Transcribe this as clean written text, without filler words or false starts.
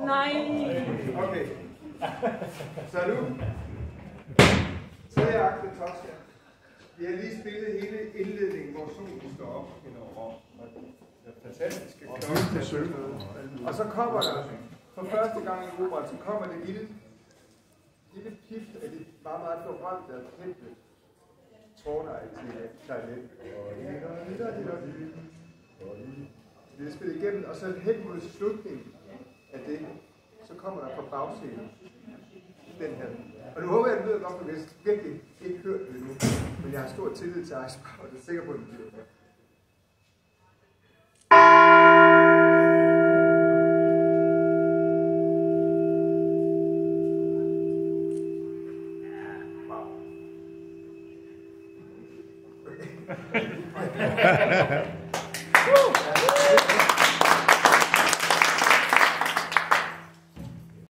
Nej. Okay. Så nu. Tredje akte Tosca. Vi har lige spillet hele indledningen, hvor solen står op henover. Det er fantastiske klokke. Og så kommer der, for første gang i operaen, så kommer det lille pip af det meget, meget berømte og kendte tårnej til klarinет. Det er spillet igennem, og så hen mod slutningen af det, så kommer der fra bagscenen den her. Og nu håber jeg, at det lyder godt, for jeg har virkelig ikke hørt det nu, men jeg har stor tillid til Eisbach, og det er sikker på, at det bliver godt. Okay.